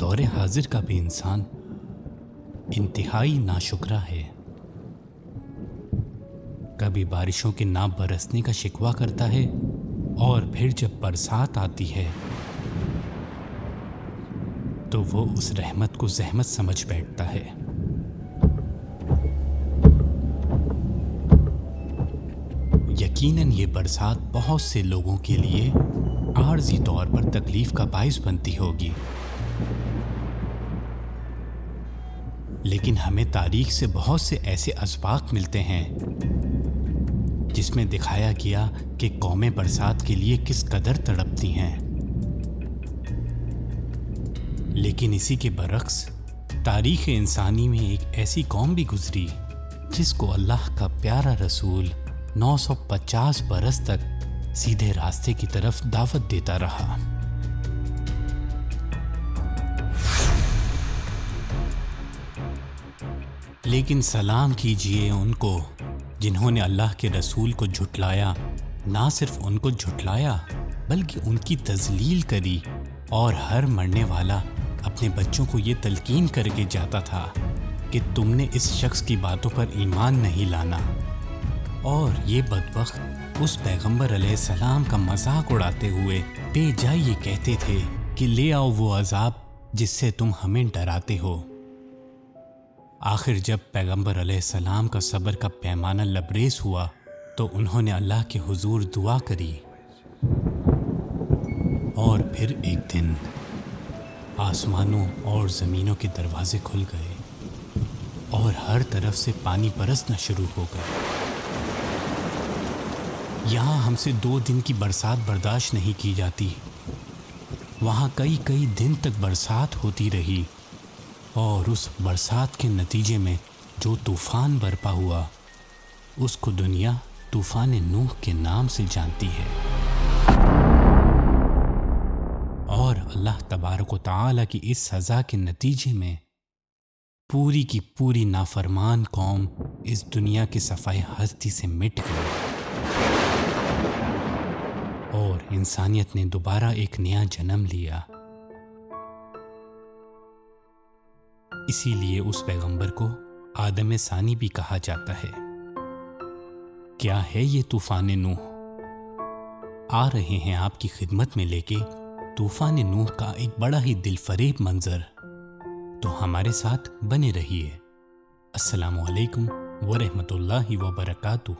دور حاضر کا بھی انسان انتہائی ناشکرا ہے۔ کبھی بارشوں کے نہ برسنے کا شکوہ کرتا ہے اور پھر جب برسات آتی ہے تو وہ اس رحمت کو زحمت سمجھ بیٹھتا ہے۔ یقیناً یہ برسات بہت سے لوگوں کے لیے عارضی طور پر تکلیف کا باعث بنتی ہوگی، لیکن ہمیں تاریخ سے بہت سے ایسے اسباق ملتے ہیں جس میں دکھایا گیا کہ قومیں برسات کے لیے کس قدر تڑپتی ہیں۔ لیکن اسی کے برعکس تاریخ انسانی میں ایک ایسی قوم بھی گزری جس کو اللہ کا پیارا رسول 950 برس تک سیدھے راستے کی طرف دعوت دیتا رہا۔ لیکن سلام کیجئے ان کو جنہوں نے اللہ کے رسول کو جھٹلایا، نہ صرف ان کو جھٹلایا بلکہ ان کی تذلیل کری، اور ہر مرنے والا اپنے بچوں کو یہ تلقین کر کے جاتا تھا کہ تم نے اس شخص کی باتوں پر ایمان نہیں لانا، اور یہ بدبخت اس پیغمبر علیہ السلام کا مذاق اڑاتے ہوئے بے جا یہ کہتے تھے کہ لے آؤ وہ عذاب جس سے تم ہمیں ڈراتے ہو۔ آخر جب پیغمبر علیہ السلام کا صبر کا پیمانہ لبریز ہوا تو انہوں نے اللہ کے حضور دعا کری، اور پھر ایک دن آسمانوں اور زمینوں کے دروازے کھل گئے اور ہر طرف سے پانی برسنا شروع ہو گیا۔ یہاں ہم سے 2 دن کی برسات برداشت نہیں کی جاتی، وہاں کئی دن تک برسات ہوتی رہی، اور اس برسات کے نتیجے میں جو طوفان برپا ہوا اس کو دنیا طوفان نوح کے نام سے جانتی ہے۔ اور اللہ تبارک و تعالی کی اس سزا کے نتیجے میں پوری کی پوری نافرمان قوم اس دنیا کے صفحۂ ہستی سے مٹ گئی، اور انسانیت نے دوبارہ ایک نیا جنم لیا۔ اسی لیے اس پیغمبر کو آدم ثانی بھی کہا جاتا ہے۔ کیا ہے یہ طوفان نوح؟ آ رہے ہیں آپ کی خدمت میں لے کے طوفان نوح کا ایک بڑا ہی دل فریب منظر، تو ہمارے ساتھ بنے رہیے۔ السلام علیکم ورحمۃ اللہ وبرکاتہ۔